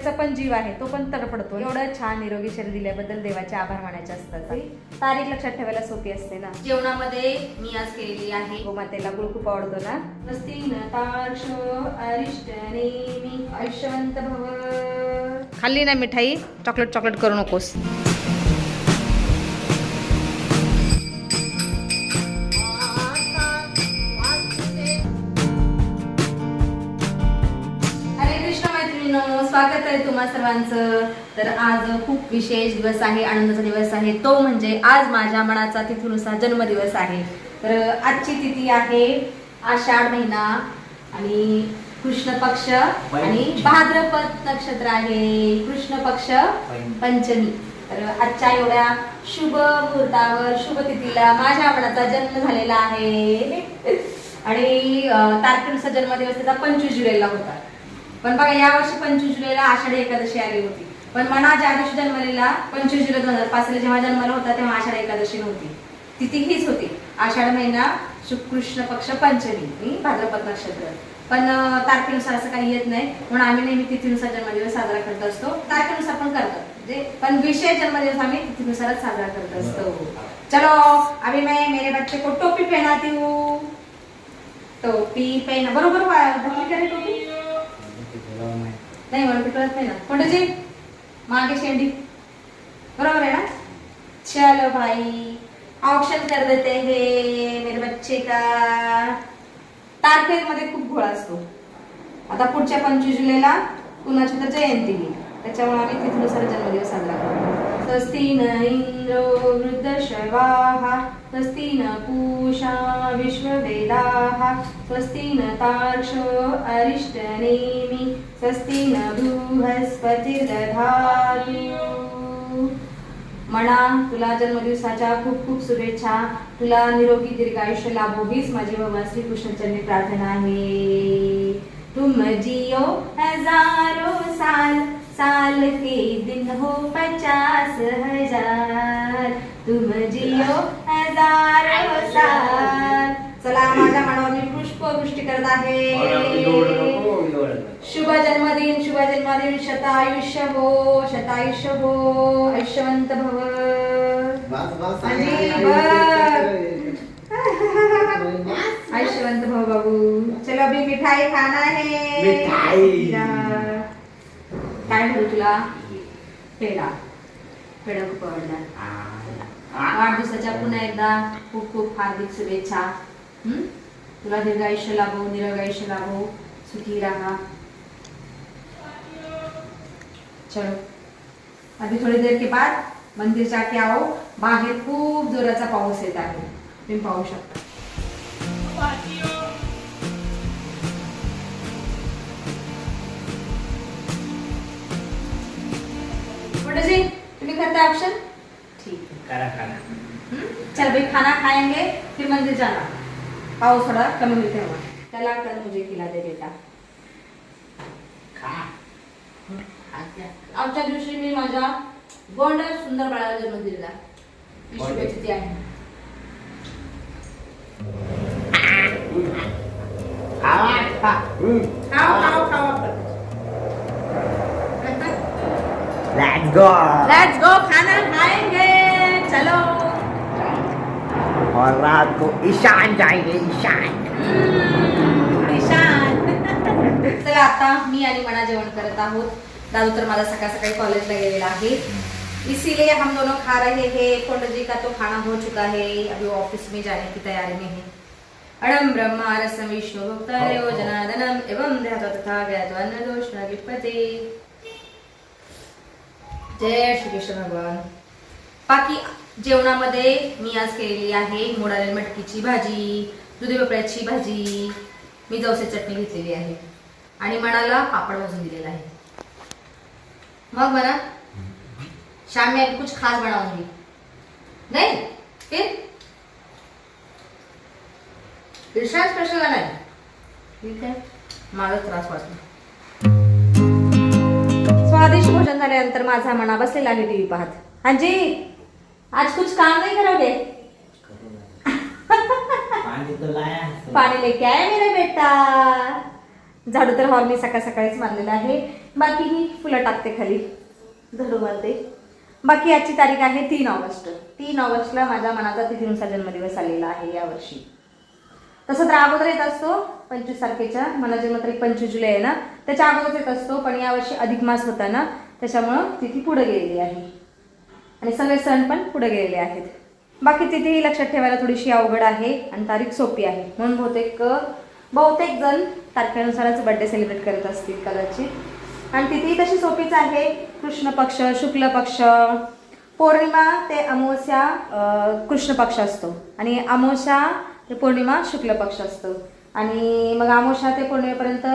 त्याचा पण जीव आहे, तो पण तडफडतो. एवढं छान निरोगी शरीर दिल्याबद्दल देवाचे आभार मानायचे असतात. तारीख लक्षात ठेवायला सोपी असते ना. जेवणामध्ये मी आज केलेली आहे गोमातेला गुळ खूप आवडतो ना. स्वस्ति न तार्क्ष्यो अरिष्टनेमि आयुष्यवंत भव. खाल्ली ना मिठाई, चॉकलेट चॉकलेट करू नकोस. स्वागत आहे तुम्हा सर्वांचं. तर आज खूप विशेष दिवस आहे, आनंदाचा दिवस आहे. तो म्हणजे आज माझ्या मनाचा तिथीनुसार जन्मदिवस आहे. तर आजची तिथी आहे आषाढ महिना आणि कृष्ण पक्ष आणि भाद्रपद नक्षत्र आहे. कृष्ण पक्ष पंचमी. तर आजच्या एवढ्या शुभ मुहूर्तावर शुभ तिथीला माझ्या मनाचा जन्म झालेला आहे. आणि तारखेनुसार जन्मदिवस त्याचा 25 जुलैला होता. पण बघा यावर्षी 25 जुलैला आषाढी एकादशी आली होती. पण मना ज्या दिवशी जन्मलेला 25 जुलै 2005 ला जेव्हा जन्मला होता तेव्हा आषाढी एकादशी नव्हती. तिथी हीच होती आषाढ महिना कृष्ण पक्ष पंचमी आणि भाद्रपद नक्षत्र. पण तारखेनुसार असं काही येत नाही, म्हणून आम्ही नेहमी तिथीनुसार जन्मदिवस साजरा करत असतो. तारखेनुसार पण करतो म्हणजे पण विशेष जन्मदिवस आम्ही तिथीनुसारच साजरा करत असतो. चलो अभी मैं मेरे बच्चे को टोपी पहनाती हूँ. टोपी पहना बरोबर करे टोपी नाही मला कळत नाही ना. कोणती मागे शेंडी बरोबर आहे ना. चलो भाई ऑप्शन कर देते हैं मेरे बच्चे का. तारखेमध्ये खूप घोळ असतो. आता पुढच्या 25 जुलैला कुणाची तर जयंती येईल, त्याच्यामुळे आम्ही तिथीनुसार जन्मदिवस साजरा करतो. स्वस्ति न इंद्रो वृद्धश्रवाः स्वस्ति न पूषा विश्ववेदाः स्वस्ति न तार्क्ष्यो अरिष्टनेमि स्वस्ति न बृहस्पतिर्दधातु. म्हणा तुला जन्मदिवसाच्या खूप खूप शुभेच्छा. तुला निरोगी दीर्घायुष्य लाभो हीच माझी भगवान श्री कृष्णचरणी प्रार्थना आहे. तुम जियो हजारों साल, साल के दिन हो 50,000. तुम जियो हजारों साल. चला माझ्या मनावर मी पुष्पवृष्टी करत आहे. शुभ जन्मदिन, शुभ जन्मदिन. शतायुष्य हो, शतायुष्य हो, ऐश्वंत भव. ऐश्वंत भव बाबू. चलो अभी मिठाई खाना है. मिठाई काय करू तुला? पेढा. पेढा खूप आवडला. वाढदिवसाच्या पुन्हा एकदा खूप खूप हार्दिक शुभेच्छा. तुला दीर्घायुष्य लाभो, निरोगायुष्य लाभो, सुखी रहा. चलो अभी थोड़ी देर के बाद मंदिर जाके आओ. बाहेर खूप जोराचा पाऊस येत आहे, तुम्ही पाहू शकता. तुम्ही करता ऑप्शन ठीक है. चल भाई खाना खाएंगे फिर मंदिर जाना. पाऊस थोड़ा कमी होईल तेव्हा. त्याला कर मुझे खिला दे बेटा. आमच्या दिवशी मी माझ्या गोंड सुंदर बाळाला जन्म दिलेला. शुभेच्छा ती आहे. लेट्स गो खाना खाएंगे. चलो और रात को ईशान जाएंगे. ईशान चला आता मी आणि मना जेवण करत आहोत. दादू तर माझा सकाळ सकाळी कॉलेजला गेलेला आहे, इसीलिए हम दोनों खा रहे हैं. पंडित जी का तो खाना हो चुका है, अभी ऑफिस में जाने की तैयारी में है. अणम ब्रह्मा रसम विष्णु भक्तायो जनार्दनम एवं ध्यातो तथा ज्ञातो अन्नदोष न विपते. जय श्री कृष्ण भगवान. बाकी जेवणामध्ये मी आज केलेली आहे मोड आलेली मटकीची भाजी, दुधी भोपळ्याची भाजी, मी जवसाची चटणी घेतलेली आहे आणि मनाला पापड भाजून दिलेला आहे. मग बना शाम में अभी कुछ खास बनाऊंगी नहीं. फिर स्पेशल है ठीक है. माझा त्रास वाटला. स्वादिष्ट भोजन झाल्यानंतर माझा मना बसलेला आहे टीव्ही पाहत. हाँ जी आज कुछ काम नहीं करोगे? पानी तो लाया. पानी लेके आया मेरा बेटा. झाडू तर हॉल मी सकाळ सकाळीच मारलेला आहे. बाकी ही फुलं टाकते खाली, झाडू मारते. बाकी आजची तारीख आहे 3 ऑगस्ट. 3 ऑगस्टला माझ्या मनाचा तिथीनुसार जन्मदिवस आलेला आहे यावर्षी. तसं तर अगोदर येत असतो 25 तारखेच्या, मला जन्मतारीख 25 जुलै आहे ना, त्याच्या अगोदर येत असतो. पण यावर्षी अधिक मास होता ना, त्याच्यामुळं तिथी पुढे गेलेली आहे आणि सगळे सण पण पुढे गेलेले आहेत. बाकी तिथी लक्षात ठेवायला थोडीशी अवघड आहे आणि तारीख सोपी आहे, म्हणून बहुतेक जण तारखेनुसारच बर्थडे सेलिब्रेट करत असतील कदाचित. आणि तिथी तशी सोपीच आहे. कृष्ण पक्ष, शुक्ल पक्ष, पौर्णिमा ते अमावस्या कृष्ण पक्ष असतो आणि अमावस्या ते पौर्णिमा शुक्ल पक्ष असतो. आणि मग अमावस्या ते पौर्णिमेपर्यंत,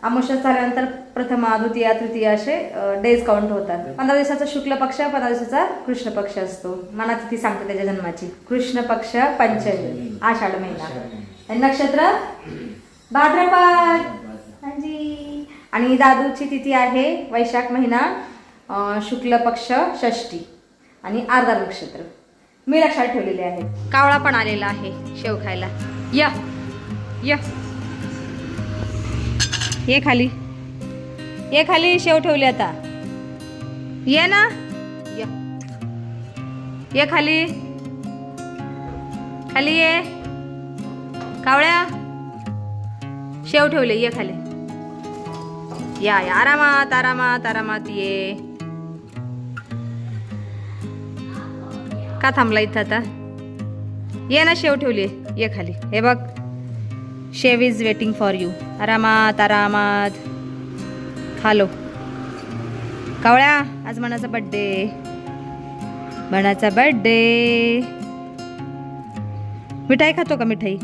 अमावस्या झाल्यानंतर प्रथमा, द्वितीया, तृतीया असे डेज काउंट होतात. 15 दिवसाचा शुक्ल पक्ष, 15 दिवसाचा कृष्ण पक्ष असतो. मला तिथी सांगते त्याच्या जन्माची. कृष्ण पक्ष पंचमी, आषाढ महिना. आणि नक्षत्र भाद्रपद. हांजी. आणि दादूची तिथी आहे वैशाख महिना, शुक्ल पक्ष षष्टी आणि आर्धा नक्षत्र मी लक्षात ठेवलेले आहे. कावळा पण आलेला आहे शेव खायला. या या ये खाली, ये खाली, शेव ठेवली आता. ये ना, या ये खाली, खाली ये. कावळ्या शेव ठेवले, ये खाली. या या आरामात आरामात आरामात ये. का थांबला इथं आता? ये ना, शेव ठेवली, ये खाली. हे बघ, शेव इज वेटिंग फॉर यू. आरामात आरामात खा लो. कावळ्या, आज मनाचा बर्थडे, मनाचा बर्थडे. मिठाई खातो का? मिठाई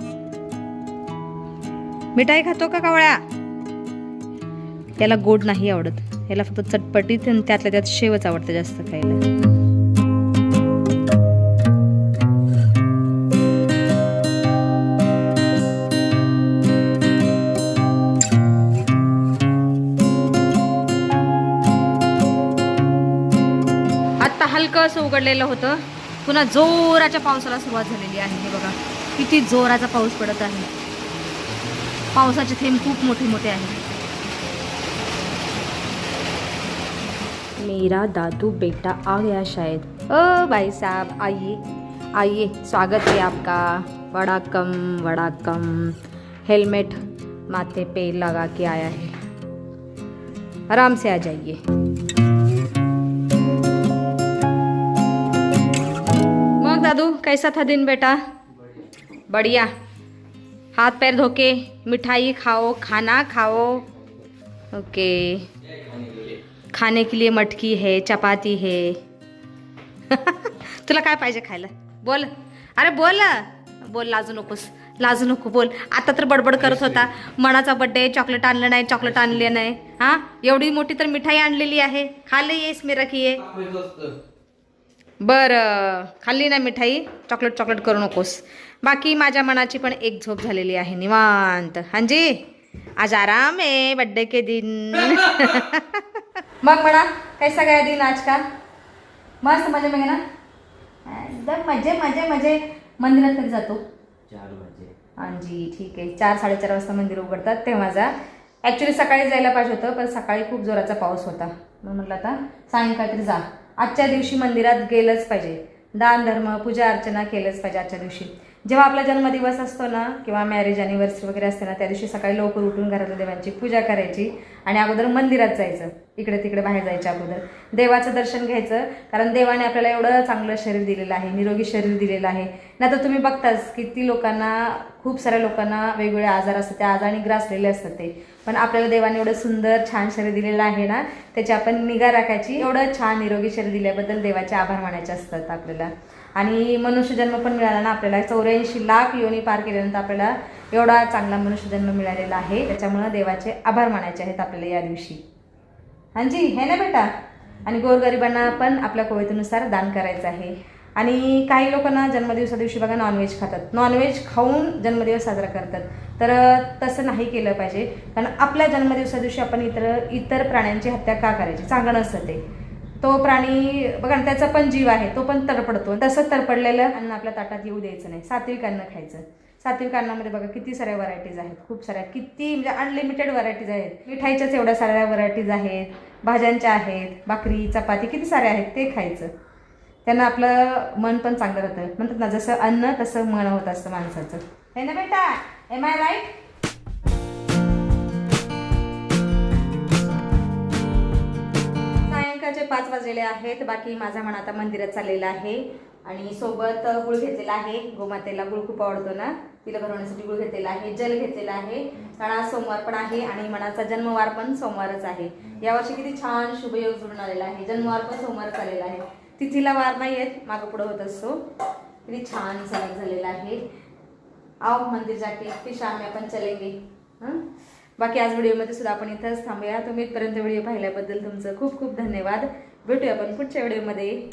मिठाई खातो का कावळ्या? त्याला गोड नाही आवडत, याला फक्त चटपटीत आणि त्यातल्या त्यात शेवच आवडतं जास्त खायला. हलकं असं उघडलेलं होतं, पुन्हा जोराच्या पावसाला सुरुवात झालेली आहे. हे बघा किती जोराचा पाऊस पडत आहे. पावसाचे थेंब खूप मोठे मोठे आहेत. मेरा दादू बेटा आ गया शायद. ओ भाई साहब, आइए आइए, स्वागत है आपका. वड़ाकम वड़ाकम. हेलमेट माथे पे लगा के आया है, आराम से आ जाइए. दादू कैसा था दिन बेटा? बढ़िया. हाथ पैर धो के मिठाई खाओ, खाना खाओ. ओके. खाने के लिए मटकी है, चपाती है. तुला काय पाहिजे खायला? बोल. अरे बोल बोल, लाजू नकोस, लाजू नको, बोल. आता तर बडबड करत होता, मनाचा बर्थडे, चॉकलेट आणलं नाही, चॉकलेट आणले नाही. हा, एवढी मोठी तर मिठाई आणलेली आहे, खाल्ली ये इसमें रखिए. बरं, खाल्ली ना मिठाई, चॉकलेट करू नकोस. बाकी माझ्या मनाची पण एक झोप झालेली आहे निवांत. हांजी, आज आराम आहे बर्थडे के दिन. मग म्हणा, कैसा गया दिन आज का? मस्त मजे में ना, एकदम मजे मजे मजे. मंदिरात कधी जातो? 4 वाजे. हांजी, ठीक आहे. 4-4:30 वाजता मंदिर उघडतात तेव्हा जा. ॲक्च्युली सकाळी जायला पाहिजे होतं, पण सकाळी खूप जोराचा पाऊस होता, म्हणून म्हटलं आता सायंकाळी तरी जा. आजच्या दिवशी मंदिरात गेलंच पाहिजे. दान धर्म, पूजा अर्चना केलंच पाहिजे आजच्या दिवशी. जेव्हा आपला जन्मदिवस असतो ना, किंवा मॅरेज अॅनिव्हर्सरी वगैरे असते ना, त्या दिवशी सकाळी लवकर उठून घरातल्या देवांची पूजा करायची आणि अगोदर मंदिरात जायचं. इकडे तिकडे बाहेर जायच्या अगोदर देवाचं दर्शन घ्यायचं, कारण देवाने आपल्याला एवढं चांगलं शरीर दिलेलं आहे, निरोगी शरीर दिलेलं आहे. नाही तर तुम्ही बघताच किती लोकांना, खूप साऱ्या लोकांना वेगवेगळे आजार असतात, त्या आजाराने ग्रासलेले असतात ते. पण आपल्याला देवाने एवढं सुंदर छान शरीर दिलेलं आहे ना, त्याची आपण निगा राखायची. एवढं छान निरोगी शरीर दिल्याबद्दल देवाचे आभार मानायचे असतात आपल्याला. आणि मनुष्यजन्म पण मिळाला ना आपल्याला. 84 लाख योनी पार केल्यानंतर आपल्याला एवढा चांगला मनुष्यजन्म मिळालेला आहे. त्याच्यामुळं देवाचे आभार मानायचे आहेत आपल्याला या दिवशी. हांजी, हे ना बेटा. आणि गोरगरिबांना पण आपल्या कोयतेनुसार दान करायचं आहे. आणि काही लोकांना जन्मदिवसा दिवशी बघा नॉनव्हेज खातात, नॉनव्हेज खाऊन जन्मदिवस साजरा करतात. तर तसं नाही केलं पाहिजे, कारण आपल्या जन्मदिवसा दिवशी आपण इतर प्राण्यांची हत्या का करायची? चांगलं नसतं ते. तो प्राणी बघा ना, त्याचा पण जीव आहे, तो पण तडपडतो. तसं तडपडलेलं अन्न आपल्या ताटात येऊ द्यायचं नाही. सात्विक अन्न खायचं. सात्विक अन्नामध्ये बघा किती साऱ्या व्हरायटीज आहेत, खूप साऱ्या, किती म्हणजे अनलिमिटेड व्हरायटीज आहेत. मिठाईच्याच एवढ्या साऱ्या व्हरायटीज आहेत, भाज्यांच्या आहेत, भाकरी चपाती किती साऱ्या आहेत, ते खायचं. त्यांना आपलं मन पण चांगलं राहतं. म्हणतात ना, जसं अन्न तसं मन होत असतं माणसाचं. हे ना बेटा, एम आय राईट? सायंकाळचे 5 वाजलेले आहेत. बाकी माझा मन आता मंदिरात चाललेला आहे आणि सोबत गुळ घेतलेला आहे. गोमातेला गुळ खूप आवडतो ना, तिला भरवण्यासाठी गुळ घेतलेला आहे, जल घेतलेला आहे. कारण आज सोमवार पण आहे आणि मनाचा जन्मवार पण सोमवारच आहे. यावर्षी किती छान शुभयोग जुळून आलेला आहे. जन्मवार पण सोमवारच आलेला आहे. तिथीला वार नाही आहेत, मागं पुढं होत असतो. किती छान सलग झालेला आहे. आओ मंदिर जाके फिर शाम में अपन चलेंगे. बाकी आज व्हिडिओमध्ये सुद्धा आपण इथंच थांबूया. तुम्ही इथपर्यंत व्हिडिओ पाहिल्याबद्दल तुमचं खूप खूप धन्यवाद. भेटूया आपण पुढच्या व्हिडिओमध्ये.